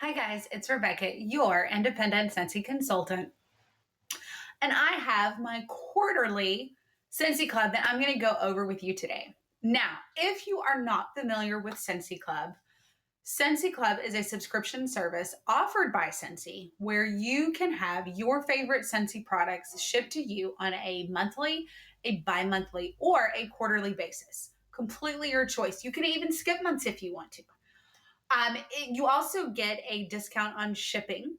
Hi guys, it's Rebecca, your independent Scentsy consultant. And I have my quarterly Scentsy Club that I'm going to go over with you today. Now, if you are not familiar with Scentsy Club is a subscription service offered by Scentsy where you can have your favorite Scentsy products shipped to you on a monthly, a bi-monthly, or a quarterly basis. Completely your choice. You can even skip months if you want to. You also get a discount on shipping.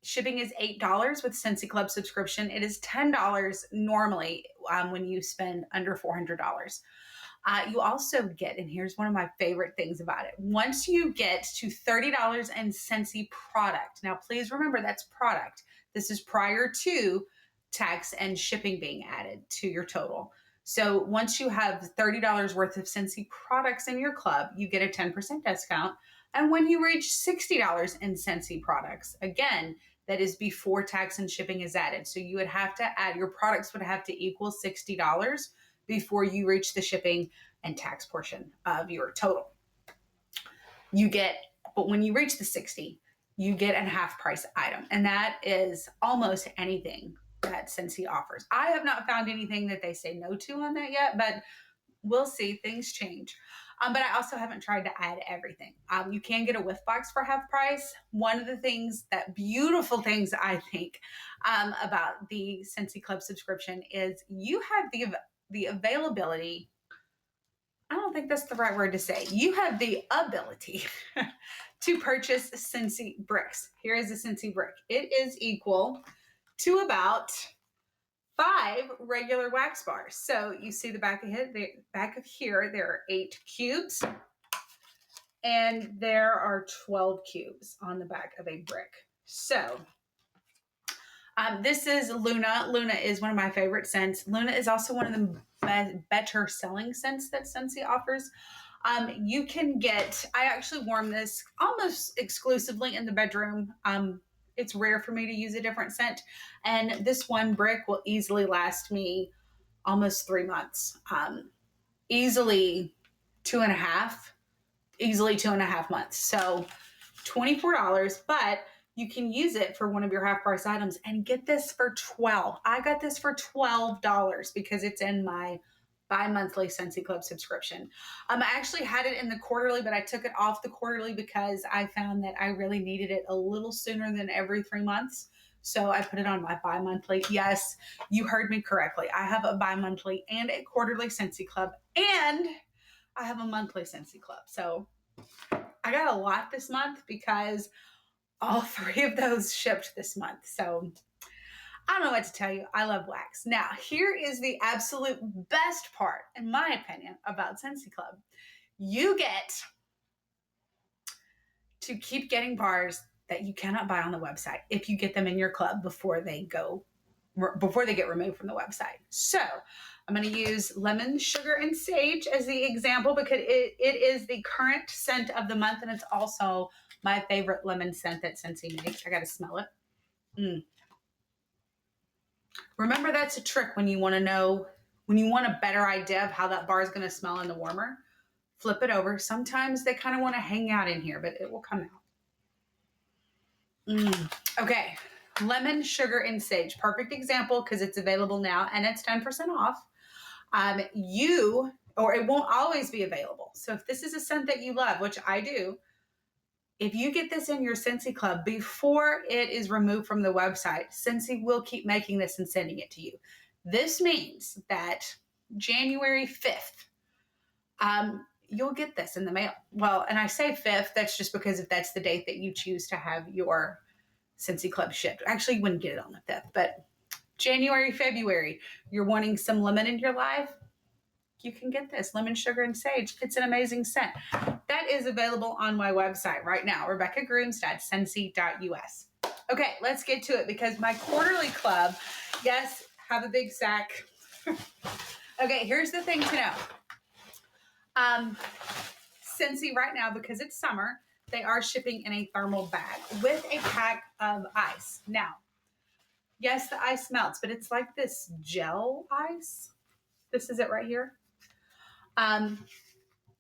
Shipping is $8 with Scentsy Club subscription. It is $10 normally when you spend under $400. You also get, and here's one of my favorite things about it, once you get to $30 in Scentsy product, now please remember that's product. This is prior to tax and shipping being added to your total. So once you have $30 worth of Scentsy products in your club, you get a 10% discount. And when you reach $60 in Scentsy products, again, that is before tax and shipping is added. So you would have to add, your products would have to equal $60 before you reach the shipping and tax portion of your total. But when you reach the 60, you get a half price item. And that is almost anything that Scentsy offers. I have not found anything that they say no to on that yet, but we'll see. Things change. But I also haven't tried to add everything. You can get a whiff box for half price. One of the beautiful things I think about the Scentsy Club subscription is you have the availability. I don't think that's the right word to say. You have the ability to purchase Scentsy bricks. Here is a Scentsy brick. It is equal to about 5 regular wax bars. So you see the back of here, there are 8 cubes, and there are 12 cubes on the back of a brick. So this is Luna. Luna is one of my favorite scents. Luna is also one of the better selling scents that Scentsy offers. You can get, I actually warm this almost exclusively in the bedroom. It's rare for me to use a different scent. And this one brick will easily last me almost 3 months. Easily 2.5 months. So $24, but you can use it for one of your half price items and get this for $12. I got this for $12 because it's in my bi-monthly Scentsy Club subscription. I actually had it in the quarterly, but I took it off the quarterly because I found that I really needed it a little sooner than every 3 months. So I put it on my bi-monthly. Yes, you heard me correctly. I have a bi-monthly and a quarterly Scentsy Club, and I have a monthly Scentsy Club. So I got a lot this month because all 3 of those shipped this month. So I don't know what to tell you. I love wax. Now, here is the absolute best part, in my opinion, about Scentsy Club. You get to keep getting bars that you cannot buy on the website if you get them in your club before they get removed from the website. So I'm going to use lemon, sugar, and sage as the example because it is the current scent of the month, and it's also my favorite lemon scent that Scentsy makes. I got to smell it. Remember, that's a trick when you want a better idea of how that bar is going to smell in the warmer. Flip it over. Sometimes they kind of want to hang out in here, but it will come out. Okay. Lemon, sugar, and sage. Perfect example because it's available now and it's 10% off. Or it won't always be available. So if this is a scent that you love, which I do, if you get this in your Scentsy Club before it is removed from the website, Scentsy will keep making this and sending it to you. This means that January 5th, you'll get this in the mail. Well, and I say 5th, that's just because if that's the date that you choose to have your Scentsy Club shipped. Actually, you wouldn't get it on the 5th, but January, February, you're wanting some lemon in your life, you can get this lemon, sugar, and sage. It's an amazing scent. That is available on my website right now, RebeccaGroomstad.scentsy.us. Okay, let's get to it because my quarterly club, yes, have a big sack. Okay, here's the thing to know. Scentsy right now, because it's summer, they are shipping in a thermal bag with a pack of ice. Now, yes, the ice melts, but it's like this gel ice. This is it right here.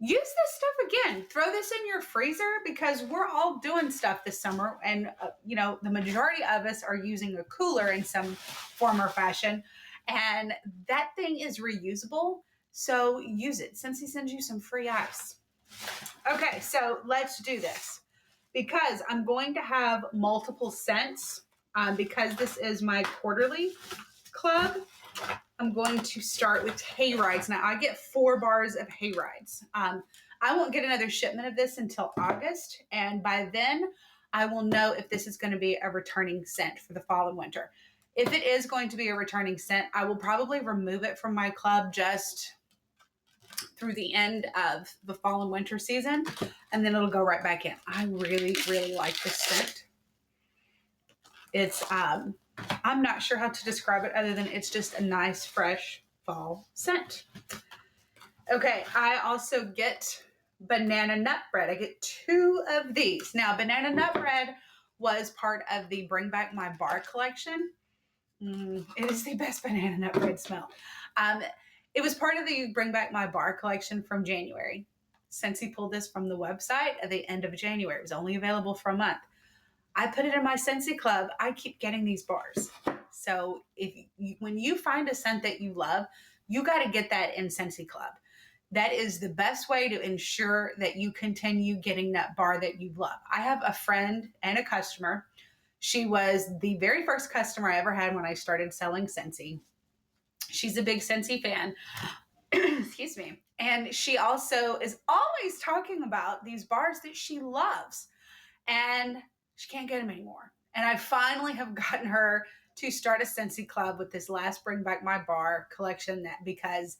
use this stuff again. Throw this in your freezer because we're all doing stuff this summer. And, you know, the majority of us are using a cooler in some form or fashion. And that thing is reusable. So use it. Scentsy sends you some free ice. Okay, so let's do this. Because I'm going to have multiple scents, because this is my quarterly club, I'm going to start with hayrides. Now, I get 4 bars of hayrides. I won't get another shipment of this until August, and by then, I will know if this is going to be a returning scent for the fall and winter. If it is going to be a returning scent, I will probably remove it from my club just through the end of the fall and winter season, and then it'll go right back in. I really, really like this scent. It's, I'm not sure how to describe it other than it's just a nice, fresh fall scent. Okay, I also get banana nut bread. I get 2 of these. Now, banana nut bread was part of the Bring Back My Bar collection. It is the best banana nut bread smell. It was part of the Bring Back My Bar collection from January. Scentsy pulled this from the website at the end of January. It was only available for a month. I put it in my Scentsy club. I keep getting these bars. So when you find a scent that you love, you got to get that in Scentsy club. That is the best way to ensure that you continue getting that bar that you love. I have a friend and a customer. She was the very first customer I ever had when I started selling Scentsy. She's a big Scentsy fan. Excuse me. And she also is always talking about these bars that she loves. And she can't get them anymore. And I finally have gotten her to start a Scentsy club with this last Bring Back My Bar collection, that because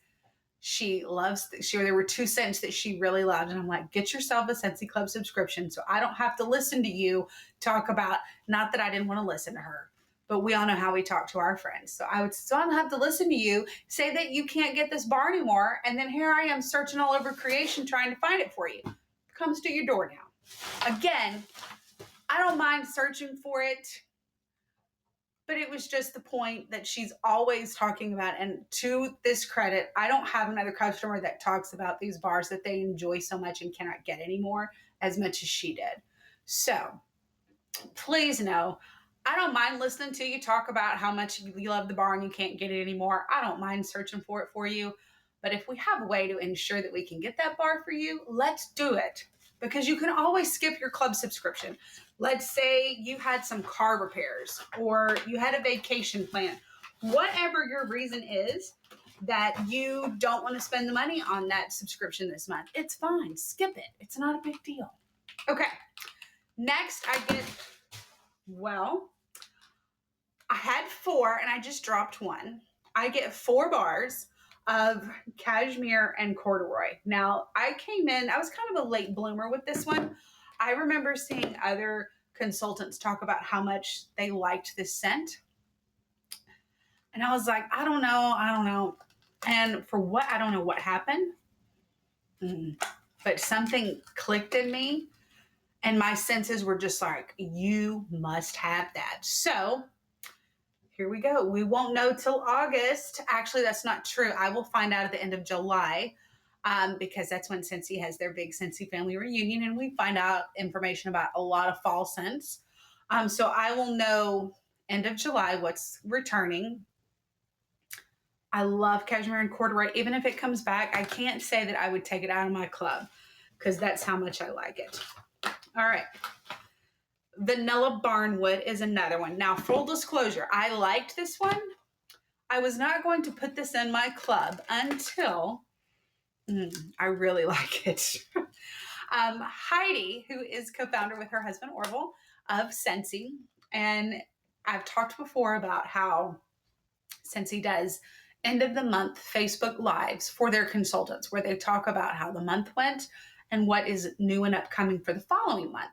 she loves, there were 2 scents that she really loved. And I'm like, get yourself a Scentsy club subscription so I don't have to listen to you talk about, not that I didn't want to listen to her, but we all know how we talk to our friends. So I don't have to listen to you say that you can't get this bar anymore. And then here I am searching all over creation trying to find it for you. It comes to your door now. Again, I don't mind searching for it, but it was just the point that she's always talking about. And to this credit, I don't have another customer that talks about these bars that they enjoy so much and cannot get anymore as much as she did. So please know, I don't mind listening to you talk about how much you love the bar and you can't get it anymore. I don't mind searching for it for you. But if we have a way to ensure that we can get that bar for you, let's do it. Because you can always skip your club subscription. Let's say you had some car repairs or you had a vacation plan. Whatever your reason is that you don't want to spend the money on that subscription this month, it's fine. Skip it. It's not a big deal. Okay. Next, I had 4 and I just dropped 1. I get 4 bars of cashmere and corduroy. Now, I was kind of a late bloomer with this one. I remember seeing other consultants talk about how much they liked this scent. And I was like, I don't know. And for what, I don't know what happened. But something clicked in me and my senses were just like, you must have that. So here we go. We won't know till August. Actually, that's not true. I will find out at the end of July, because that's when Scentsy has their big Scentsy family reunion, and we find out information about a lot of fall scents. So I will know end of July what's returning. I love cashmere and corduroy. Even if it comes back, I can't say that I would take it out of my club because that's how much I like it. All right. Vanilla Barnwood is another one. Now, full disclosure, I liked this one. I was not going to put this in my club until I really like it. Heidi, who is co-founder with her husband Orville of Scentsy, and I've talked before about how Scentsy does end of the month Facebook Lives for their consultants, where they talk about how the month went and what is new and upcoming for the following month.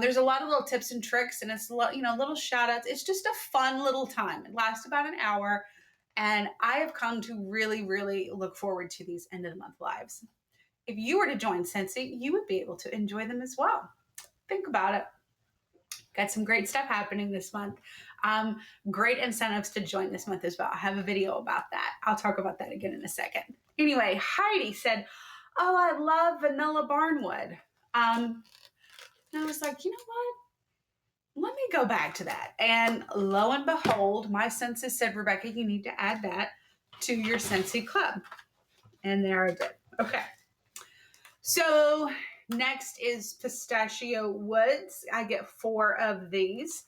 There's a lot of little tips and tricks, and it's little shout outs. It's just a fun little time. It lasts about an hour, and I have come to really, really look forward to these end of the month lives. If you were to join Scentsy, you would be able to enjoy them as well. Think about it. Got some great stuff happening this month. Great incentives to join this month as well. I have a video about that. I'll talk about that again in a second. Anyway, Heidi said, oh, I love vanilla barnwood. And I was like, you know what? Let me go back to that. And lo and behold, my senses said, Rebecca, you need to add that to your Scentsy club. And there I did. Okay. So next is pistachio woods. I get 4 of these.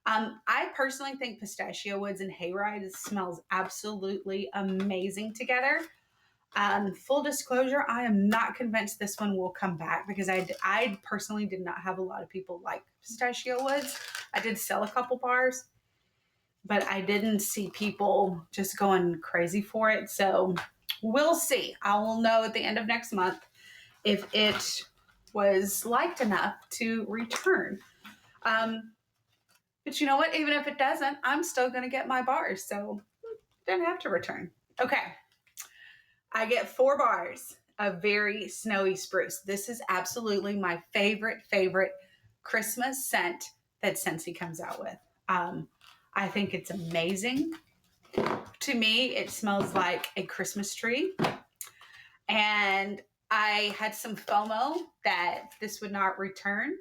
I personally think pistachio woods and hayride smells absolutely amazing together. Full disclosure, I am not convinced this one will come back because I personally did not have a lot of people like pistachio woods. I did sell a couple bars, but I didn't see people just going crazy for it. So we'll see. I will know at the end of next month if it was liked enough to return. But you know what? Even if it doesn't, I'm still going to get my bars. So don't have to return. Okay. I get 4 bars of very snowy spruce. This is absolutely my favorite Christmas scent that Scentsy comes out with. I think it's amazing. To me, it smells like a Christmas tree. And I had some FOMO that this would not return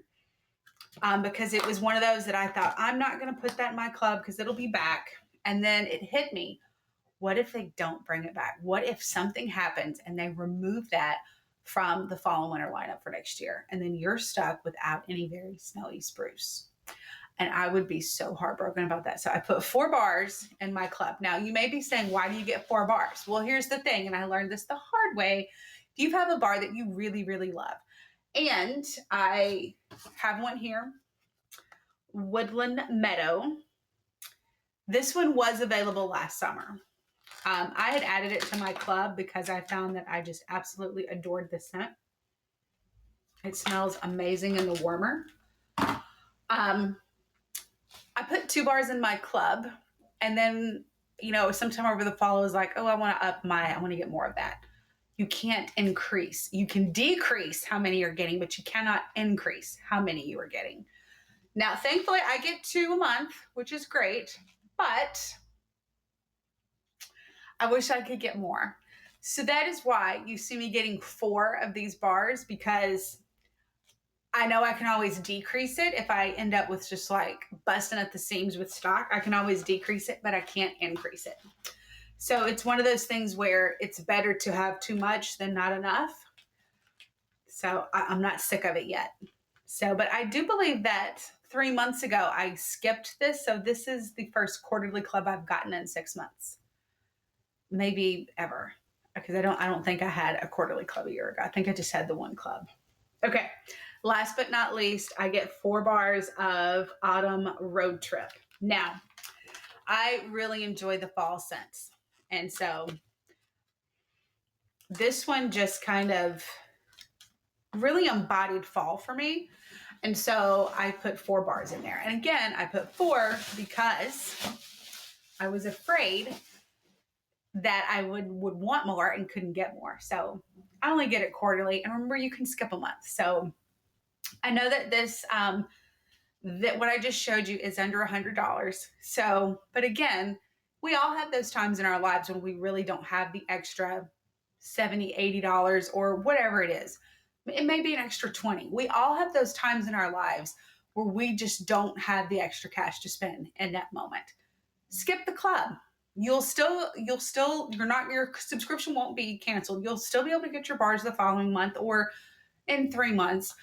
because it was one of those that I thought, I'm not going to put that in my club because it'll be back. And then it hit me. What if they don't bring it back? What if something happens and they remove that from the fall and winter lineup for next year? And then you're stuck without any very snowy spruce. And I would be so heartbroken about that. So I put 4 bars in my club. Now, you may be saying, why do you get 4 bars? Well, here's the thing, and I learned this the hard way. If you have a bar that you really, really love, and I have one here, Woodland Meadow. This one was available last summer. I had added it to my club because I found that I just absolutely adored the scent. It smells amazing in the warmer. I put 2 bars in my club, and then, sometime over the fall, I was like, oh, I want to get more of that. You can't increase. You can decrease how many you're getting, but you cannot increase how many you are getting. Now, thankfully, I get 2 a month, which is great, but I wish I could get more. So that is why you see me getting 4 of these bars, because I know I can always decrease it. If I end up with just like busting at the seams with stock, I can always decrease it, but I can't increase it. So it's one of those things where it's better to have too much than not enough. So I'm not sick of it yet. But I do believe that 3 months ago, I skipped this. So this is the first quarterly club I've gotten in 6 months. Maybe ever, because I don't think I had a quarterly club a year ago. I think I just had the 1 club. Okay. Last but not least, I get 4 bars of Autumn Road Trip. Now, I really enjoy the fall scents. And so this one just kind of really embodied fall for me. And so I put 4 bars in there. And again, I put 4 because I was afraid that I would want more and couldn't get more. So I only get it quarterly. And remember, you can skip a month. So I know that this, that what I just showed you is under $100. So, but again, we all have those times in our lives when we really don't have the extra $70, $80 or whatever it is. It may be an extra 20. We all have those times in our lives where we just don't have the extra cash to spend in that moment. Skip the club. Your subscription won't be canceled. You'll still be able to get your bars the following month or in 3 months,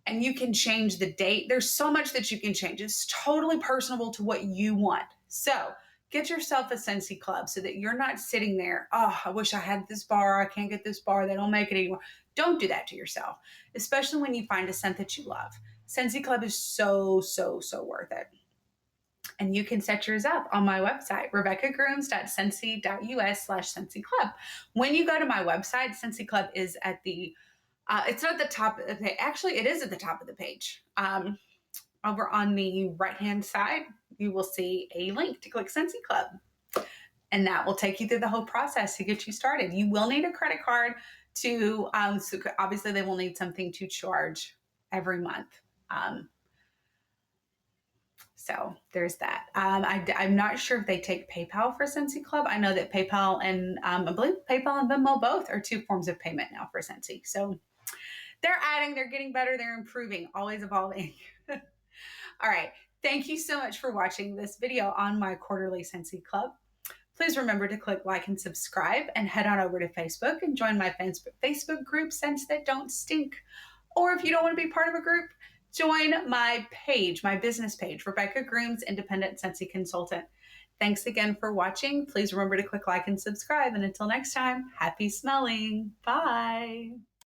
and you can change the date. There's so much that you can change. It's totally personable to what you want. So get yourself a Scentsy club so that you're not sitting there, oh, I wish I had this bar. I can't get this bar. They don't make it anymore. Don't do that to yourself, especially when you find a scent that you love. Scentsy club is so, so, so worth it. And you can set yours up on my website, rebeccagrooms.scentsy.us/Scentsy Club. When you go to my website, Scentsy Club is at the, it's not at the top of the page. Actually, it is at the top of the page. Over on the right-hand side, you will see a link to click Scentsy Club. And that will take you through the whole process to get you started. You will need a credit card to, so obviously they will need something to charge every month. So there's that. I'm not sure if they take PayPal for Scentsy Club. I know that PayPal and I believe PayPal and Venmo both are two forms of payment now for Scentsy. So they're getting better, they're improving, always evolving. All right. Thank you so much for watching this video on my quarterly Scentsy Club. Please remember to click like and subscribe and head on over to Facebook and join my Facebook group, Scents That Don't Stink. Or if you don't want to be part of a group, join my page, my business page, Rebecca Grooms, Independent Scentsy Consultant. Thanks again for watching. Please remember to click like and subscribe. And until next time, happy smelling. Bye.